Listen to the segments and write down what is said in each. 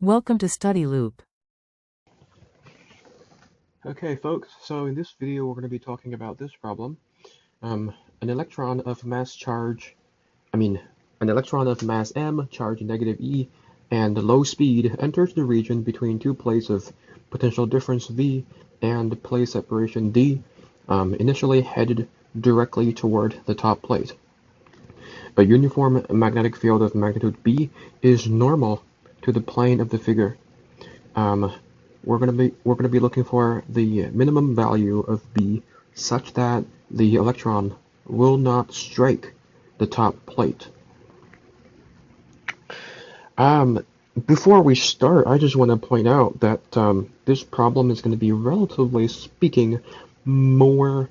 Welcome to Study Loop. Okay, folks, so in this video we're going to be talking about this problem. An electron of mass charge, an electron of mass m, charge -e, and low speed enters the region between two plates of potential difference V and plate separation D, initially headed directly toward the top plate. A uniform magnetic field of magnitude B is normal to the plane of the figure. We're gonna be looking for the minimum value of B such that the electron will not strike the top plate. Before we start, I just want to point out that this problem is going to be, relatively speaking, more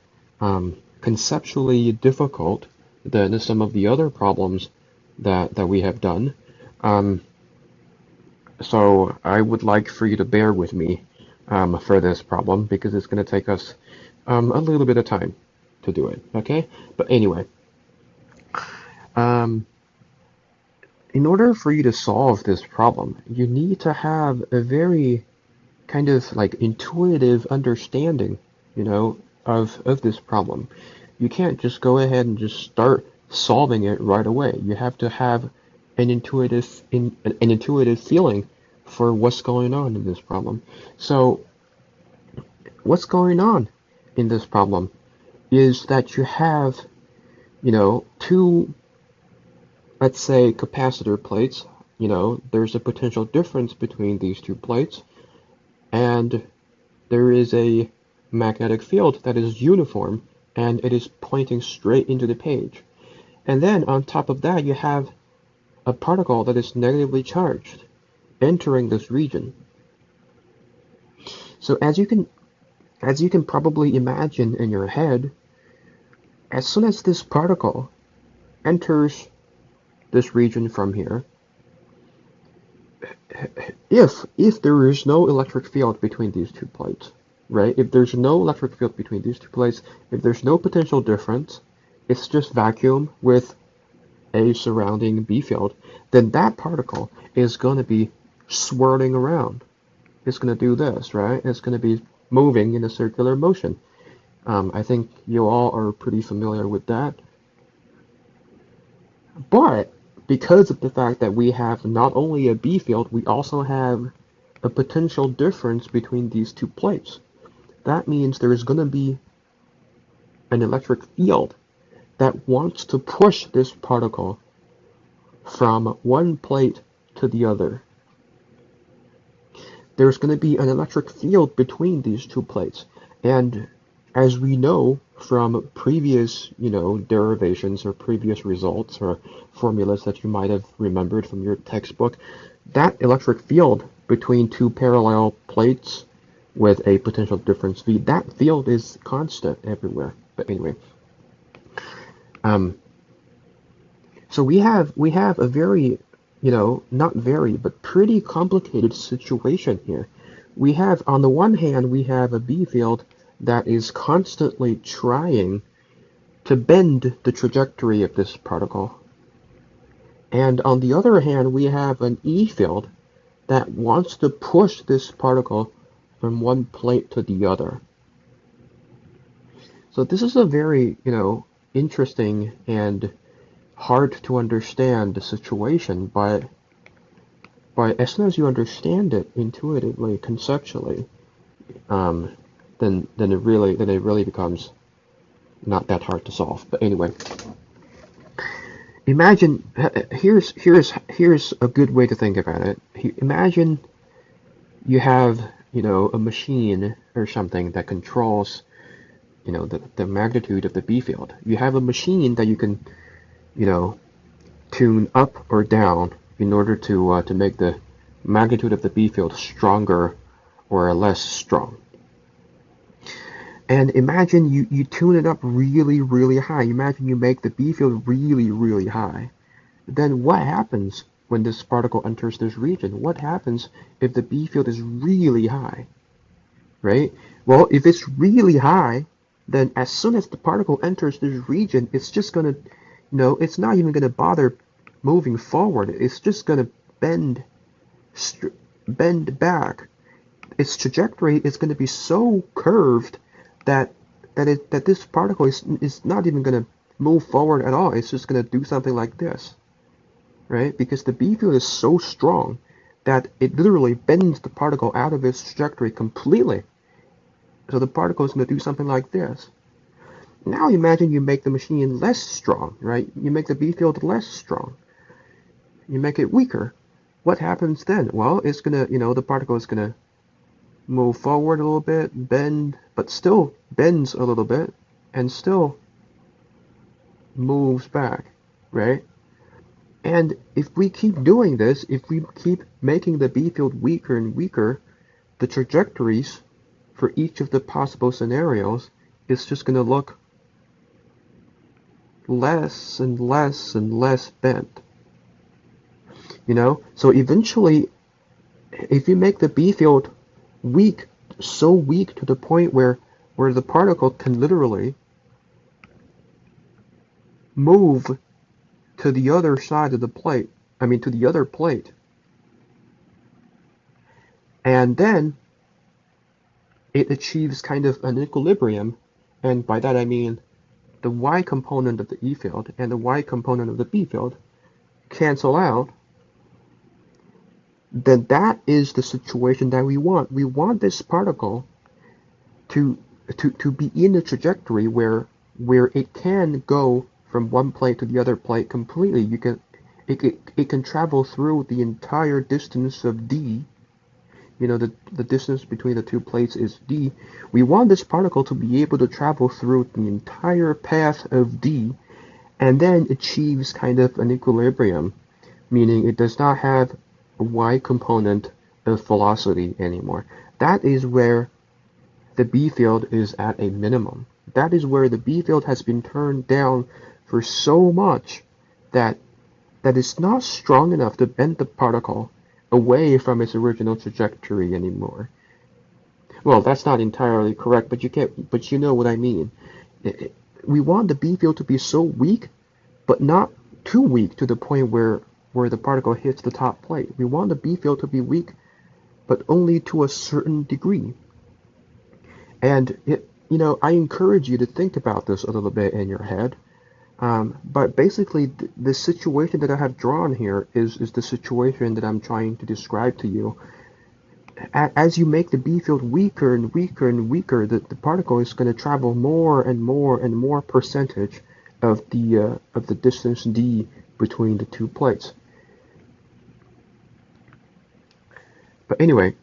conceptually difficult than some of the other problems that we have done. So I would like for you to bear with me for this problem because it's going to take us a little bit of time to do it, okay? But anyway, in order for you to solve this problem, you need to have a very kind of like intuitive understanding, of this problem. You can't just go ahead and just start solving it right away. You have to have an intuitive feeling for what's going on in this problem. So what's going on in this problem is that you have, two, let's say, capacitor plates. There's a potential difference between these two plates, and there is a magnetic field that is uniform, and it is pointing straight into the page. And then on top of that, you have a particle that is negatively charged entering this region. So as you can probably imagine in your head, as soon as this particle enters this region from here, if there is no electric field between these two plates, right? If there's no electric field between these two plates, if there's no potential difference, it's just vacuum with a surrounding B field, then that particle is going to be swirling around. It's going to do this, right? It's going to be moving in a circular motion. I think you all are pretty familiar with that. But because of the fact that we have not only a B field, we also have a potential difference between these two plates. That means there is going to be an electric field that wants to push this particle from one plate to the other. There's going to be an electric field between these two plates. And as we know from previous, derivations or previous results or formulas that you might have remembered from your textbook, that electric field between two parallel plates with a potential difference V, that field is constant everywhere. But anyway, so we have a very, not very, but pretty complicated situation here. We have, on the one hand, we have a B field that is constantly trying to bend the trajectory of this particle. And on the other hand, we have an E field that wants to push this particle from one plate to the other. So this is a very, interesting and hard to understand situation, but as soon as you understand it intuitively, conceptually, then it really becomes not that hard to solve. But anyway, imagine, here's a good way to think about it. Imagine you have, a machine or something that controls, the magnitude of the B field. You have a machine that you can, tune up or down in order to make the magnitude of the B field stronger or less strong. And imagine you tune it up really, really high. Imagine you make the B field really, really high. Then what happens when this particle enters this region? What happens if the B field is really high, right? Well, if it's really high, then as soon as the particle enters this region, it's just going to, it's not even going to bother moving forward. It's just going to bend bend back, its trajectory is going to be so curved that that this particle is not even going to move forward at all. It's just going to do something like this, right? Because the B field is so strong that it literally bends the particle out of its trajectory completely. So the particle is going to do something like this. Now imagine you make the machine less strong, right? You make the B field less strong. You make it weaker. What happens then? Well, it's going to, the particle is going to move forward a little bit, bend, but still bends a little bit, and still moves back, right? And if we keep doing this, if we keep making the B field weaker and weaker, the trajectories for each of the possible scenarios is just going to look less and less and less bent. So eventually, if you make the B field weak, so weak to the point where the particle can literally move to the other side of the plate, to the other plate, and then it achieves kind of an equilibrium, and by that I mean the y component of the E field and the y component of the B field cancel out, then that is the situation that we want. We want this particle to be in a trajectory where it can go from one plate to the other plate completely. It can travel through the entire distance of d. The distance between the two plates is d. We want this particle to be able to travel through the entire path of d and then achieves kind of an equilibrium, meaning it does not have a y component of velocity anymore. That is where the B field is at a minimum. That is where the B field has been turned down for so much that it's not strong enough to bend the particle away from its original trajectory anymore. Well, that's not entirely correct, but you know what I mean. We want the B field to be so weak, but not too weak to the point where the particle hits the top plate. We want the B field to be weak, but only to a certain degree. And I encourage you to think about this a little bit in your head. But basically, the situation that I have drawn here is the situation that I'm trying to describe to you. As you make the B field weaker and weaker and weaker, the particle is going to travel more and more and more percentage of the distance d between the two plates. But anyway,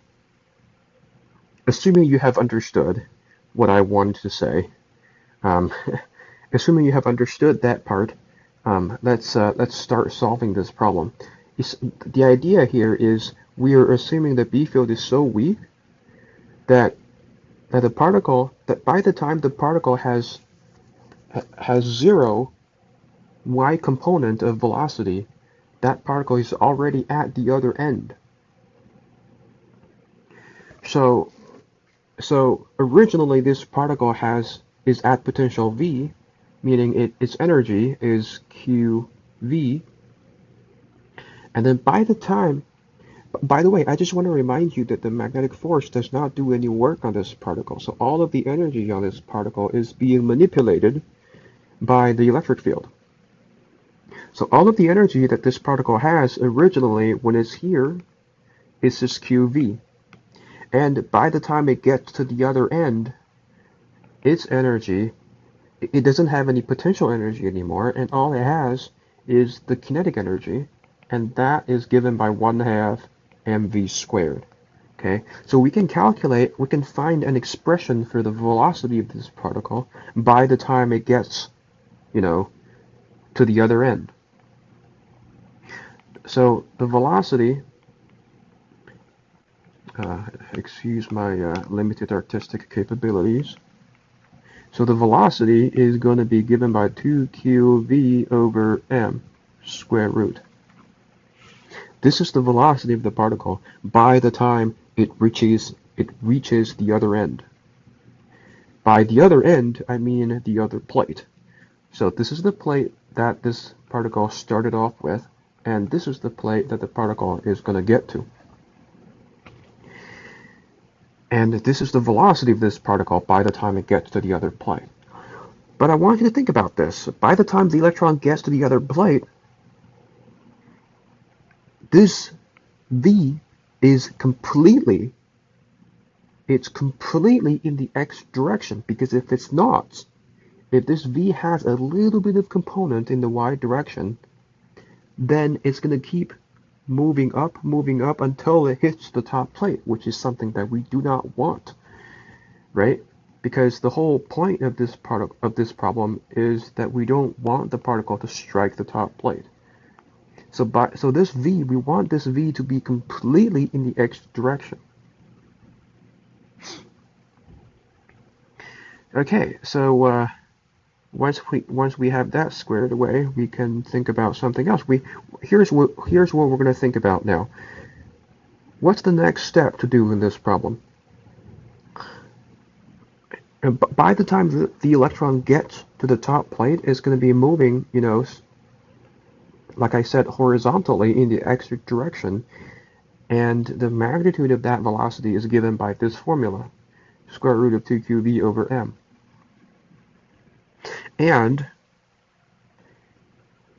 assuming you have understood what I wanted to say, assuming you have understood that part, let's start solving this problem. The idea here is we are assuming the B field is so weak that by the time the particle has zero y component of velocity, that particle is already at the other end. So originally this particle is at potential V, meaning its energy is QV. And then by the way, I just want to remind you that the magnetic force does not do any work on this particle. So all of the energy on this particle is being manipulated by the electric field. So all of the energy that this particle has originally when it's here is this QV. And by the time it gets to the other end, its energy, it doesn't have any potential energy anymore, and all it has is the kinetic energy, and that is given by 1/2 mv squared. Okay, so we can find an expression for the velocity of this particle by the time it gets, to the other end. So the velocity, excuse my limited artistic capabilities. So the velocity is going to be given by 2qv over m square root. This is the velocity of the particle by the time it reaches the other end. By the other end, I mean the other plate. So this is the plate that this particle started off with, and this is the plate that the particle is going to get to. And this is the velocity of this particle by the time it gets to the other plate. But I want you to think about this. By the time the electron gets to the other plate, this V is completely in the x direction, because if it's not, if this V has a little bit of component in the y direction, then it's going to keep moving up until it hits the top plate, which is something that we do not want, right? Because the whole point of this problem is that we don't want the particle to strike the top plate. So this V, we want this V to be completely in the x direction. Okay, so once we have that squared away, we can think about something else. Here's what we're going to think about now. What's the next step to do in this problem? By the time the electron gets to the top plate, it's going to be moving, you know, like I said, horizontally in the x direction, and the magnitude of that velocity is given by this formula, square root of 2qv over m. And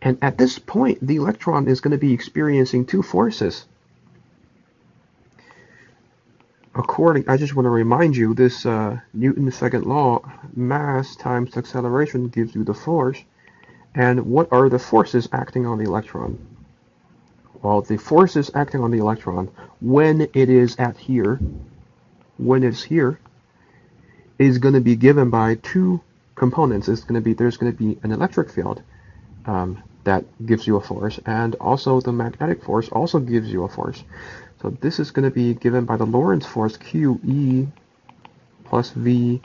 at this point, the electron is going to be experiencing two forces. I just want to remind you, this Newton's second law, mass times acceleration gives you the force. And what are the forces acting on the electron? Well, the forces acting on the electron when it is here, is going to be given by two components. There's going to be an electric field that gives you a force, and also the magnetic force also gives you a force. So this is going to be given by the Lorentz force QE plus V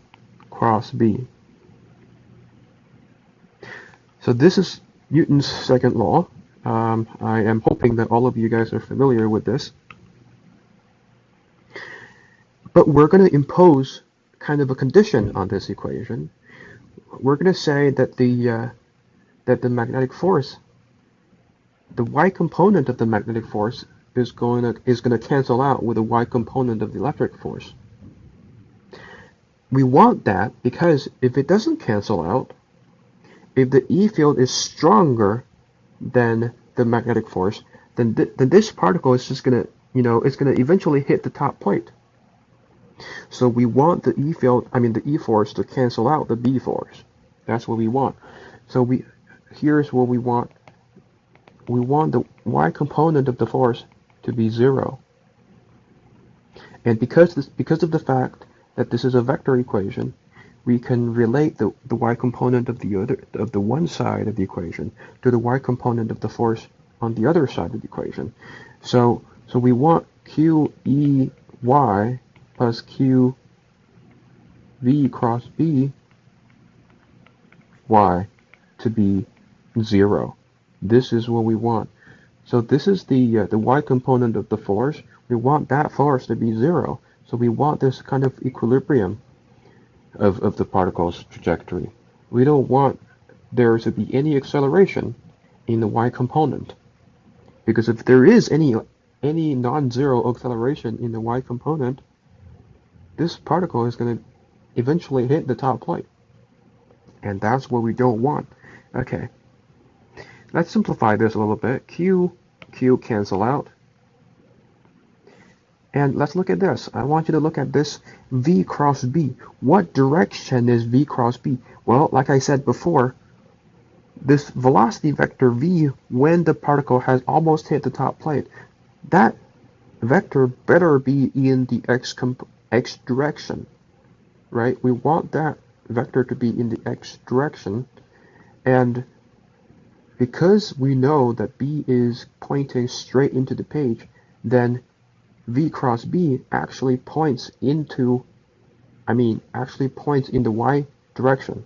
cross B. So this is Newton's second law. I am hoping that all of you guys are familiar with this. But we're going to impose kind of a condition on this equation. We're going to say that the magnetic force, the y component of the magnetic force, is going to cancel out with the y component of the electric force. We want that because if it doesn't cancel out, if the E field is stronger than the magnetic force, then this particle is just going to, you know, it's going to eventually hit the top plate. So we want the the E force to cancel out the B force. That's what we want. So here's what we want. We want the y component of the force to be 0. And because of the fact that this is a vector equation, we can relate the y component of the one side of the equation to the y component of the force on the other side of the equation. So we want QEY plus QV cross B y to be 0. This is what we want. So this is the y component of the force. We want that force to be 0. So we want this kind of equilibrium of the particle's trajectory. We don't want there to be any acceleration in the y component, because if there is any non-zero acceleration in the y component, this particle is going to eventually hit the top plate, and that's what we don't want. Okay, let's simplify this a little bit. Q cancel out. And let's look at this. I want you to look at this V cross B. What direction is V cross B? Well, like I said before, this velocity vector V, when the particle has almost hit the top plate, that vector better be in the x direction, right? We want that vector to be in the x direction, and because we know that B is pointing straight into the page, then V cross B actually points in the y direction.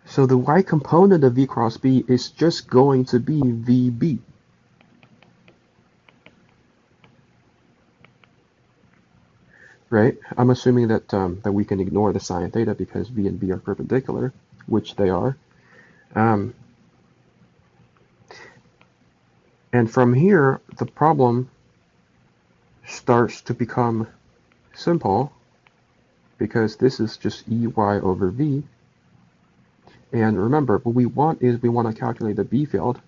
So the y component of V cross B is just going to be VB. Right? I'm assuming that that we can ignore the sine theta because V and B are perpendicular, which they are. And from here, the problem starts to become simple because this is just Ey over V. And remember, what we want is we want to calculate the B field.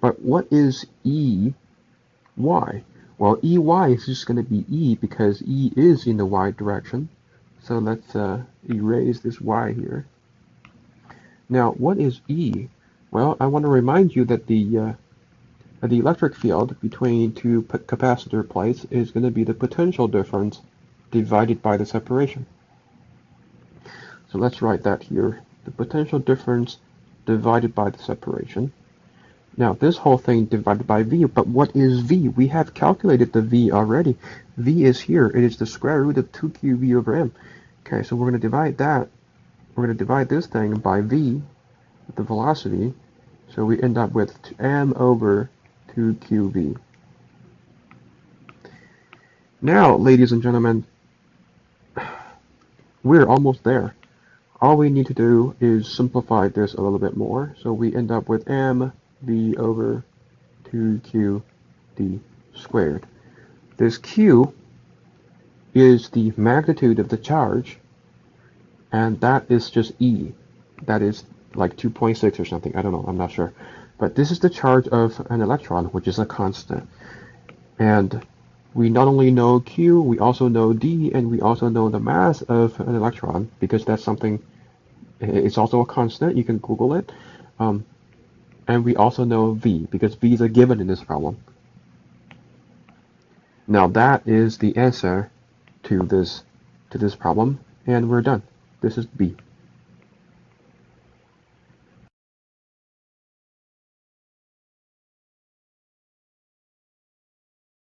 But what is Ey? Well, Ey is just going to be E because E is in the Y direction. So let's erase this Y here. Now, what is E? Well, I want to remind you that the electric field between two capacitor plates is going to be the potential difference divided by the separation. So let's write that here. The potential difference divided by the separation. Now, this whole thing divided by V, but what is V? We have calculated the V already. V is here. It is the square root of 2qV over m. Okay, so we're going to divide that. We're going to divide this thing by V, the velocity. So we end up with m over 2qV. Now, ladies and gentlemen, we're almost there. All we need to do is simplify this a little bit more. So we end up with mv over 2qd squared. This q is the magnitude of the charge, and that is just E. That is like 2.6 or something. I don't know. I'm not sure. But this is the charge of an electron, which is a constant. And we not only know Q, we also know D, and we also know the mass of an electron, because that's something, it's also a constant, you can Google it. And we also know V, because V is a given in this problem. Now that is the answer to this problem, and we're done. This is B.